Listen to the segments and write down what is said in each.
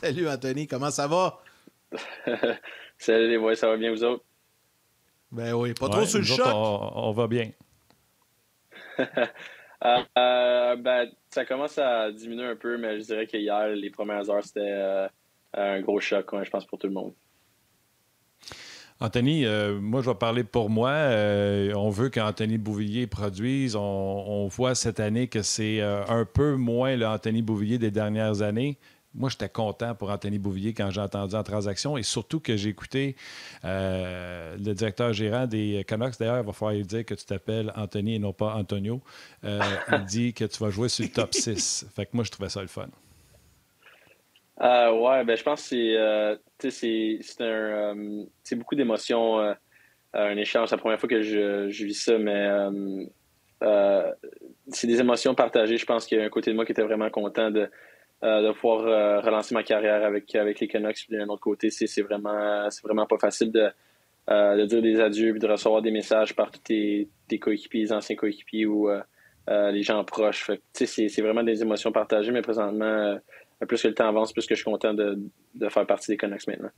Salut Anthony, comment ça va? Salut les boys, ça va bien vous autres? Ben oui, pas trop Ouais, sur le nous autres, choc? on va bien. Ça commence à diminuer un peu, mais je dirais que hier, les premières heures, c'était un gros choc, ouais, je pense, pour tout le monde. Anthony, moi, je vais parler pour moi. On veut qu'Anthony Bouvillier produise. On voit cette année que c'est un peu moins le Anthony Bouvillier des dernières années. Moi, j'étais content pour Anthony Bouvillier quand j'ai entendu en transaction et surtout que j'ai écouté le directeur gérant des Canucks. D'ailleurs, il va falloir lui dire que tu t'appelles Anthony et non pas Antonio. Il dit que tu vas jouer sur le top 6. Fait que moi, je trouvais ça le fun. Ouais, ben je pense que tu sais, c'est beaucoup d'émotions, un échange. C'est la première fois que je vis ça, mais euh, c'est des émotions partagées. Je pense qu'il y a un côté de moi qui était vraiment content de pouvoir relancer ma carrière avec les Canucks. Puis d'un autre côté, c'est vraiment pas facile de dire des adieux puis de recevoir des messages par tous tes coéquipiers, les anciens coéquipiers ou les gens proches. Fait que, tu sais, c'est vraiment des émotions partagées, mais présentement, plus que le temps avance, plus que je suis content de faire partie des Canucks maintenant.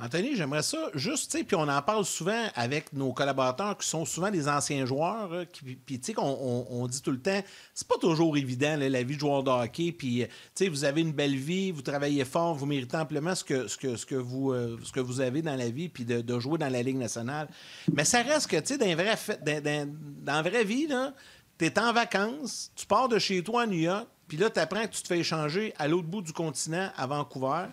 Anthony, j'aimerais ça juste, tu sais, puis on en parle souvent avec nos collaborateurs qui sont souvent des anciens joueurs, puis tu sais, on dit tout le temps, c'est pas toujours évident, là, la vie de joueur de hockey, puis tu sais, vous avez une belle vie, vous travaillez fort, vous méritez amplement ce que vous avez dans la vie, puis de jouer dans la Ligue nationale. Mais ça reste que, tu sais, dans la vraie vie, là, t'es en vacances, tu pars de chez toi à New York, puis là, tu apprends que tu te fais échanger à l'autre bout du continent, à Vancouver.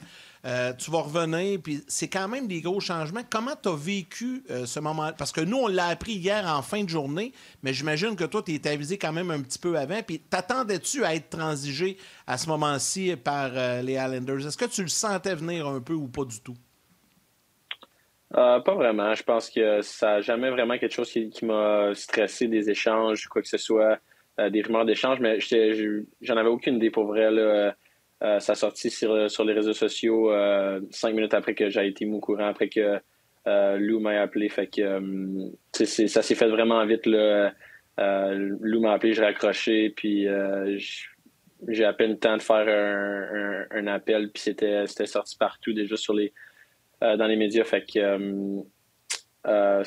Tu vas revenir, puis c'est quand même des gros changements. Comment tu as vécu ce moment? Parce que nous, on l'a appris hier en fin de journée, mais j'imagine que toi, tu es avisé quand même un petit peu avant. Puis t'attendais-tu à être transigé à ce moment-ci par les Islanders? Est-ce que tu le sentais venir un peu ou pas du tout? Pas vraiment. Je pense que ça n'a jamais vraiment quelque chose qui m'a stressé des échanges, quoi que ce soit, des rumeurs d'échanges, mais j'en avais aucune idée pour vrai, là. Ça a sorti sur les réseaux sociaux 5 minutes après que j'ai été mis au courant, après que Lou m'a appelé. Fait que ça s'est fait vraiment vite, là. Lou m'a appelé, j'ai raccroché, puis j'ai à peine le temps de faire un appel, puis c'était sorti partout déjà dans les médias. Fait que euh,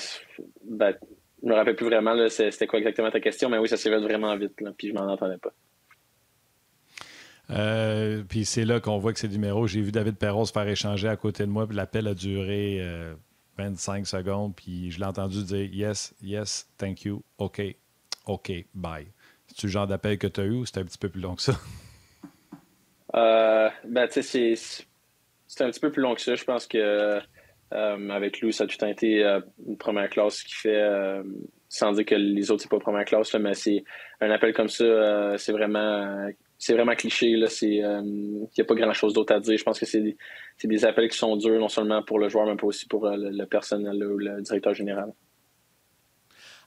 ben, je me rappelle plus vraiment là, c'était quoi exactement ta question, mais oui, ça s'est fait vraiment vite, là, puis je m'en entendais pas. Puis c'est là qu'on voit que c'est du numéro. J'ai vu David Perron se faire échanger à côté de moi, puis l'appel a duré 25 secondes, puis je l'ai entendu dire yes, yes, thank you, OK, OK, bye. C'est-tu le genre d'appel que tu as eu ou c'était un petit peu plus long que ça? Tu sais, c'est un petit peu plus long que ça. Je pense que avec Lou, ça a tout le temps été une première classe qui fait, sans dire que les autres, c'est pas première classe, là, mais c'est un appel comme ça, c'est vraiment cliché. Là, il n'y a pas grand-chose d'autre à dire. Je pense que c'est des appels qui sont durs, non seulement pour le joueur, mais pas aussi pour le personnel là, ou le directeur général.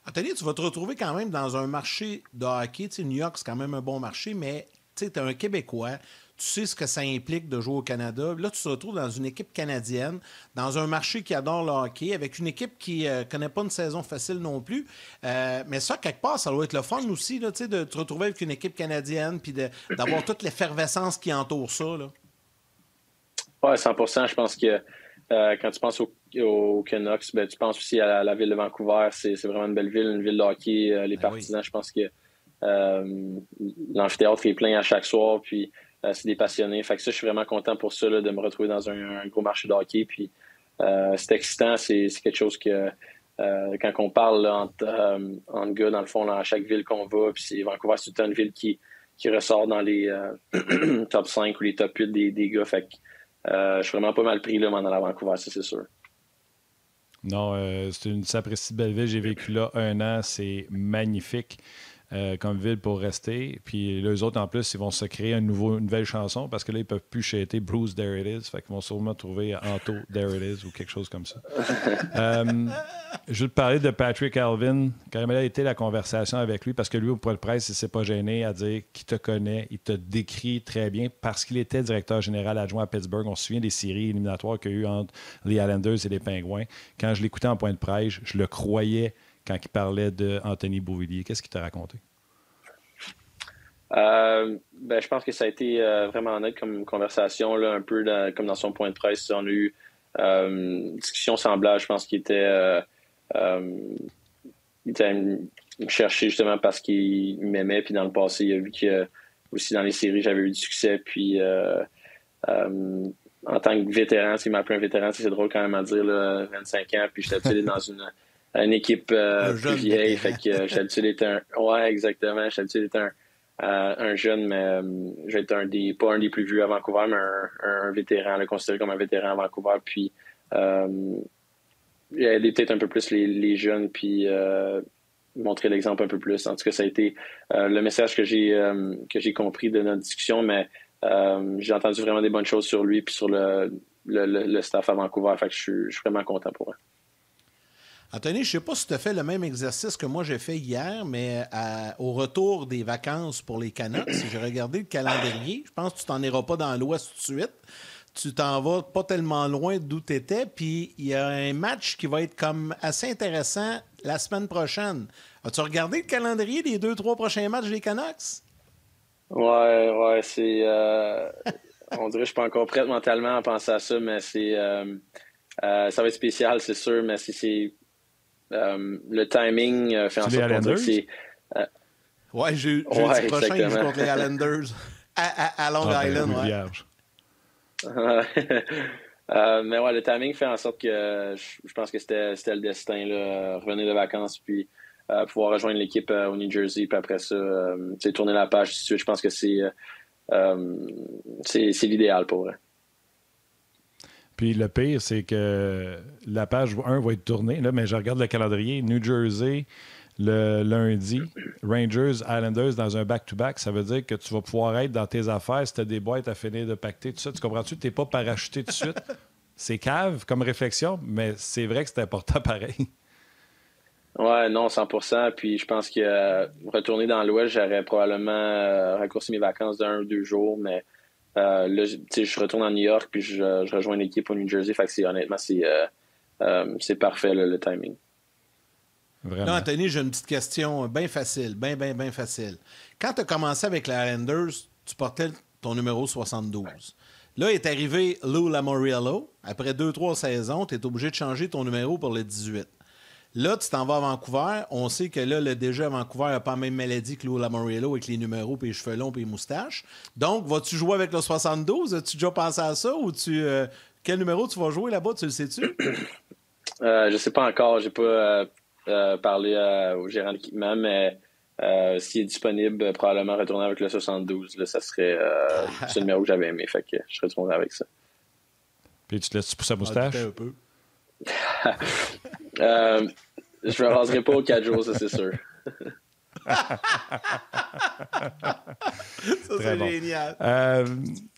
Anthony, tu vas te retrouver quand même dans un marché de hockey. Tu sais, New York, c'est quand même un bon marché, mais tu es un Québécois. Tu sais ce que ça implique de jouer au Canada. Là, tu te retrouves dans une équipe canadienne, dans un marché qui adore le hockey, avec une équipe qui ne connaît pas une saison facile non plus. Mais ça, quelque part, ça doit être le fun aussi, là, tu sais, de te retrouver avec une équipe canadienne puis d'avoir toute l'effervescence qui entoure ça. Là. Ouais, 100%. Je pense que quand tu penses au Canucks, ben, tu penses aussi à la ville de Vancouver. C'est vraiment une belle ville, une ville de hockey. Les Ben oui. partisans, je pense que euh, l'amphithéâtre est plein à chaque soir. Puis c'est des passionnés. Fait que ça, je suis vraiment content pour ça, là, de me retrouver dans un gros marché de hockey. Puis c'est excitant. C'est quelque chose que quand on parle là, entre gars, dans le fond, là, à chaque ville qu'on va, puis Vancouver, c'est tout le temps une ville qui ressort dans les top 5 ou les top 8 des gars. Fait que je suis vraiment pas mal pris là, m'en allant à Vancouver, ça c'est sûr. Non, c'est une sapristi belle ville. J'ai vécu là un an. C'est magnifique comme ville pour rester. Puis les autres, en plus, ils vont se créer une nouvelle chanson parce que là, ils ne peuvent plus chanter Bruce, There It Is. Fait qu'ils vont sûrement trouver Anto, There It Is ou quelque chose comme ça. Je veux te parler de Patrick Alvin. Quand même, a été la conversation avec lui, parce que lui, au point de presse, il ne s'est pas gêné à dire qu'il te connaît, il te décrit très bien parce qu'il était directeur général adjoint à Pittsburgh. On se souvient des séries éliminatoires qu'il y a eu entre les Islanders et les Pingouins. Quand je l'écoutais en point de presse, je le croyais quand il parlait d'Anthony Beauvillier. Qu'est-ce qu'il t'a raconté? Je pense que ça a été vraiment honnête comme conversation, là, un peu comme dans son point de presse. On a eu une discussion semblable. Je pense il était allé me chercher justement parce qu'il m'aimait. Puis dans le passé, il a vu que aussi dans les séries, j'avais eu du succès. Puis en tant que vétéran, il m'a appelé un vétéran, c'est drôle quand même à dire, là, 25 ans. Puis j'étais habitué dans une équipe plus vieille. Fait que j'étais habitué d'être un. Ouais, exactement. J'étais habitué d'être un jeune, mais je vais être pas un des plus vieux à Vancouver, mais un vétéran, là, considéré comme un vétéran à Vancouver. Puis aider peut-être un peu plus les jeunes, puis montrer l'exemple un peu plus. En tout cas, ça a été le message que j'ai compris de notre discussion, mais j'ai entendu vraiment des bonnes choses sur lui puis sur le staff à Vancouver. Fait que je suis vraiment content pour eux. Anthony, je ne sais pas si tu as fait le même exercice que moi j'ai fait hier, mais au retour des vacances pour les Canucks, j'ai regardé le calendrier. Je pense que tu t'en iras pas dans l'Ouest tout de suite. Tu t'en vas pas tellement loin d'où tu étais, puis il y a un match qui va être comme assez intéressant la semaine prochaine. As-tu regardé le calendrier des 2-3 prochains matchs des Canucks? Ouais, c'est... on dirait que je suis pas encore prête mentalement à penser à ça, mais ça va être spécial, c'est sûr, mais le timing fait en sorte qu'on dirait que c'est... ouais, jeudi prochain, ils jouent contre les Islanders à Long Island. Vierge. Mais ouais, le timing fait en sorte que je pense que c'était le destin, là, revenir de vacances, puis pouvoir rejoindre l'équipe au New Jersey, puis après ça, tourner la page tout de suite. Je pense que c'est l'idéal pour eux. Puis le pire, c'est que la page 1 va être tournée, là, mais je regarde le calendrier. New Jersey, le lundi, Rangers, Islanders dans un back-to-back. Ça veut dire que tu vas pouvoir être dans tes affaires si tu as des boîtes à finir de pacter, tout ça. Tu comprends-tu? Tu n'es pas parachuté tout de suite. C'est cave comme réflexion, mais c'est vrai que c'est important pareil. Ouais, non, 100%. Puis je pense que retourner dans l'Ouest, j'aurais probablement raccourci mes vacances d'1 ou 2 jours, mais là, je retourne à New York, puis je rejoins l'équipe au New Jersey. Fait que honnêtement, c'est parfait, là, le timing. Vraiment. Là, Anthony, j'ai une petite question bien facile, bien facile. Quand tu as commencé avec les Islanders, tu portais ton numéro 72. Là est arrivé Lou Lamoriello. Après 2-3 saisons, tu es obligé de changer ton numéro pour le 18. Là, tu t'en vas à Vancouver. On sait que là, le DG à Vancouver n'a pas la même maladie que Lou Lamoriello avec les numéros, puis les cheveux longs, puis les moustaches. Donc, vas-tu jouer avec le 72? As-tu déjà pensé à ça? Ou quel numéro tu vas jouer là-bas? Tu le sais-tu? Je sais pas encore. J'ai pas parlé au gérant d'équipement, mais s'il est disponible, probablement retourner avec le 72. Là, ça serait ce numéro que j'avais aimé. Fait que je retournerai avec ça. Puis tu te laisses pousser la moustache? Un peu. Je me raserai pas aux 4 jours, ça c'est sûr. Ça, c'est bon. Génial.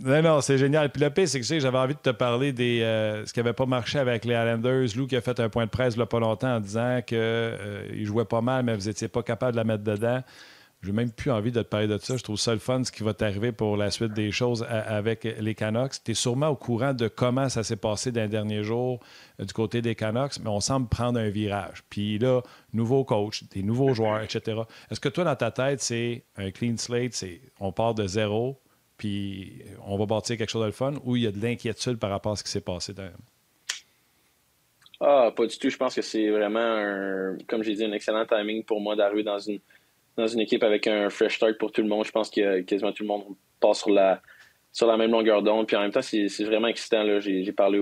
Non, c'est génial. Puis le pire, c'est que j'avais envie de te parler des ce qui n'avait pas marché avec les Islanders. Lou qui a fait un point de presse il n'y a pas longtemps en disant qu'il jouait pas mal, mais vous n'étiez pas capable de la mettre dedans. J'ai même plus envie de te parler de ça. Je trouve ça le fun, ce qui va t'arriver pour la suite des choses avec les Canucks. Tu es sûrement au courant de comment ça s'est passé dans les derniers jours du côté des Canucks, mais on semble prendre un virage. Puis là, nouveau coach, des nouveaux joueurs, etc. Est-ce que toi, dans ta tête, c'est un clean slate, on part de zéro, puis on va bâtir quelque chose de le fun, ou il y a de l'inquiétude par rapport à ce qui s'est passé dans... Pas du tout. Je pense que c'est vraiment, comme j'ai dit, un excellent timing pour moi d'arriver dans une équipe avec un fresh start pour tout le monde. Je pense que quasiment tout le monde passe sur la même longueur d'onde. Puis en même temps, c'est vraiment excitant. Là. J'ai parlé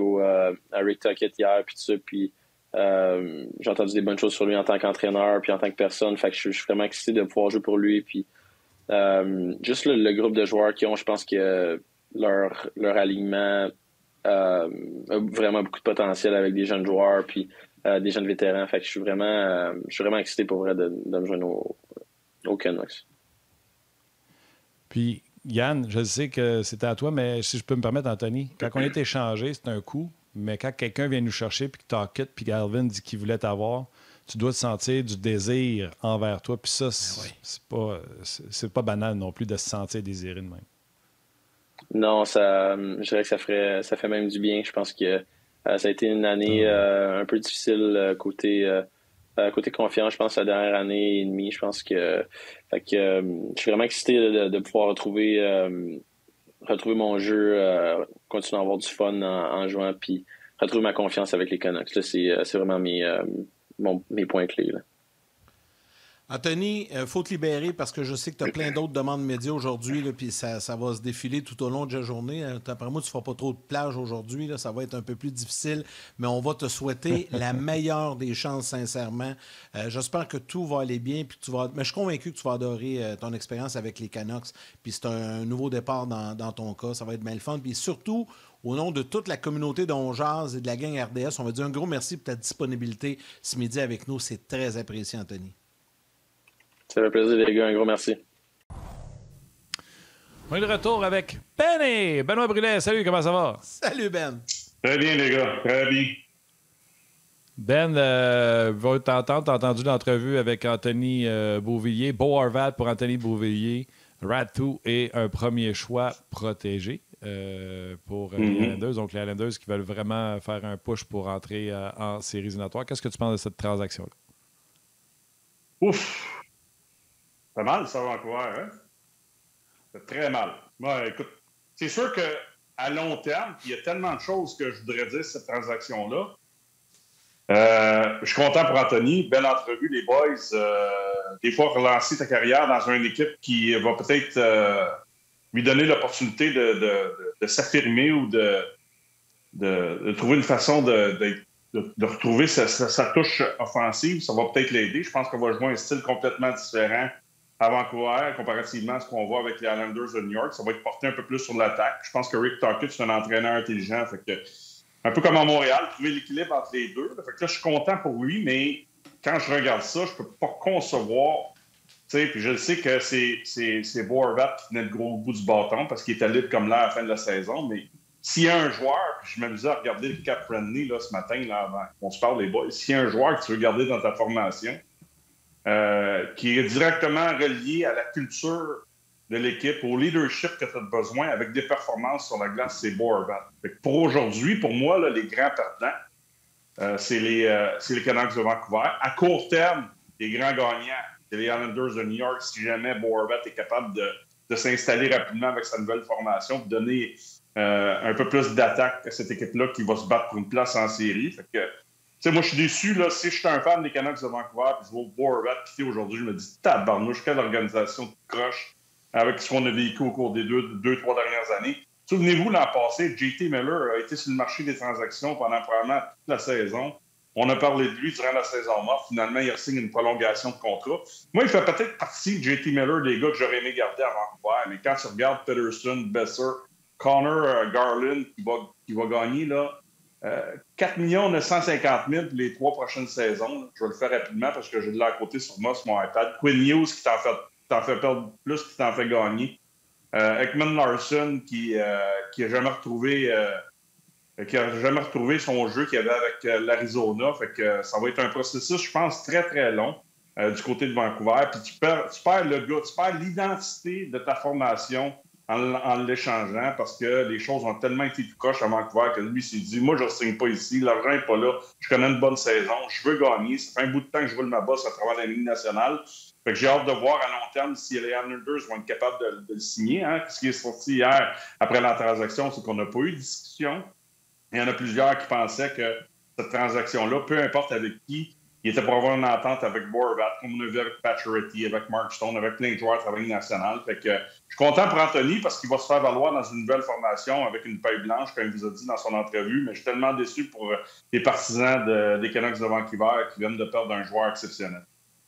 à Rick Tocchet hier, puis tout ça. Puis j'ai entendu des bonnes choses sur lui en tant qu'entraîneur, puis en tant que personne. Fait que je suis vraiment excité de pouvoir jouer pour lui. Puis juste le groupe de joueurs qu'ils ont, je pense que leur alignement a vraiment beaucoup de potentiel avec des jeunes joueurs, puis des jeunes vétérans. Fait que je suis vraiment excité pour vrai de me joindre au Canucks. Puis, Yann, je sais que c'était à toi, mais si je peux me permettre, Anthony, quand on est échangé, c'est un coup, mais quand quelqu'un vient nous chercher, puis que t'en quittes, puis Galvin dit qu'il voulait t'avoir, tu dois te sentir du désir envers toi. Puis ça, c'est pas banal non plus de se sentir désiré de même. Non, je dirais que ça fait même du bien. Je pense que ça a été une année un peu difficile côté côté confiance, je pense, la dernière année et demie. Je pense que, je suis vraiment excité de pouvoir retrouver mon jeu, continuer à avoir du fun en jouant, puis retrouver ma confiance avec les Canucks. Là, c'est vraiment mes points clés. Là. Anthony, il faut te libérer parce que je sais que tu as plein d'autres demandes médias aujourd'hui, puis ça va se défiler tout au long de la journée. Après moi, tu ne feras pas trop de plage aujourd'hui, là, ça va être un peu plus difficile, mais on va te souhaiter la meilleure des chances, sincèrement. J'espère que tout va aller bien, puis mais je suis convaincu que tu vas adorer ton expérience avec les Canucks, puis c'est un nouveau départ dans ton cas, ça va être bien le fun, puis surtout, au nom de toute la communauté d'On Jase et de la gang RDS, on va dire un gros merci pour ta disponibilité ce midi avec nous, c'est très apprécié, Anthony. Ça fait plaisir, les gars. Un gros merci. On est de retour avec Benny. Benoît Brulet, salut, comment ça va? Salut, Ben. Très bien, les gars. Très bien. Ben, va t'entendre. T'as entendu l'entrevue avec Anthony Beauvillier. Beau Horvat pour Anthony Beauvillier. Ratu est un premier choix protégé pour les Islanders. Donc, les Islanders qui veulent vraiment faire un push pour entrer en séries éliminatoires. Qu'est-ce que tu penses de cette transaction-là? Ouf! C'est mal, ça, Vancouver, hein? C'est très mal. Moi, écoute, c'est sûr qu'à long terme, il y a tellement de choses que je voudrais dire sur cette transaction-là. Je suis content pour Anthony. Belle entrevue, les boys. Des fois, relancer ta carrière dans une équipe qui va peut-être lui donner l'opportunité de s'affirmer ou de trouver une façon de retrouver sa touche offensive. Ça va peut-être l'aider. Je pense qu'on va jouer un style complètement différent à Vancouver, comparativement à ce qu'on voit avec les Islanders de New York. Ça va être porté un peu plus sur l'attaque. Je pense que Rick Tocchet, c'est un entraîneur intelligent. Fait que, un peu comme à Montréal, trouver l'équilibre entre les deux. Fait que là, je suis content pour lui, mais quand je regarde ça, je peux pas concevoir. Puis je le sais que c'est Bo Horvat qui tenait le gros bout du bâton parce qu'il était libre comme l'air à la fin de la saison. Mais s'il y a un joueur, puis je m'amusais à regarder le cap friendly là, ce matin, là, avant qu'on se parle, les boys, s'il y a un joueur que tu veux garder dans ta formation, qui est directement relié à la culture de l'équipe, au leadership que tu as besoin avec des performances sur la glace, c'est Bo Horvat. Pour aujourd'hui, pour moi, là, les grands perdants, c'est les Canucks de Vancouver. À court terme, les grands gagnants, c'est les Islanders de New York, si jamais Bo Horvat est capable de s'installer rapidement avec sa nouvelle formation, de donner un peu plus d'attaque à cette équipe-là qui va se battre pour une place en série. Fait que, moi, je suis déçu. Là, si je suis un fan des Canucks de Vancouver puis je vois Bo Horvat quitter aujourd'hui, je me dis tabarnouche, quelle organisation de croche avec ce qu'on a vécu au cours des deux, 3 dernières années. Souvenez-vous, l'an passé, J.T. Miller a été sur le marché des transactions pendant probablement toute la saison. On a parlé de lui durant la saison morte. Finalement, il signe une prolongation de contrat. Moi, il fait peut-être partie de J.T. Miller, des gars que j'aurais aimé garder à Vancouver. Mais quand tu regardes Peterson, Besser, Connor Garland qui va gagner là, 4 950 000 pour les 3 prochaines saisons. Là. Je vais le faire rapidement parce que j'ai de l'à côté sur moi, sur mon iPad. Quinn Hughes qui t'en fait perdre plus qu'il t'en fait gagner. Ekman Larson qui a jamais retrouvé son jeu qu'il avait avec l'Arizona. Fait que ça va être un processus, je pense, très, très long du côté de Vancouver. Puis tu perds le gars, tu perds l'identité de ta formation en l'échangeant parce que les choses ont tellement été tout croche à Vancouver que lui s'est dit « Moi, je ne signe pas ici, l'argent n'est pas là, je connais une bonne saison, je veux gagner, ça fait un bout de temps que je roule ma bosse à travers la Ligue nationale. » Fait que j'ai hâte de voir à long terme si les Islanders vont être capables de le signer. Hein. Ce qui est sorti hier après la transaction, c'est qu'on n'a pas eu de discussion. Il y en a plusieurs qui pensaient que cette transaction-là, peu importe avec qui, il était pour avoir une entente avec Bo Horvat, comme on a vu avec Pacioretty, avec Mark Stone, avec plein de joueurs à travers la Ligue nationale. Fait que je suis content pour Anthony parce qu'il va se faire valoir dans une nouvelle formation avec une feuille blanche, comme il vous a dit dans son entrevue. Mais je suis tellement déçu pour les partisans des Canucks de Vancouver qui viennent de perdre un joueur exceptionnel.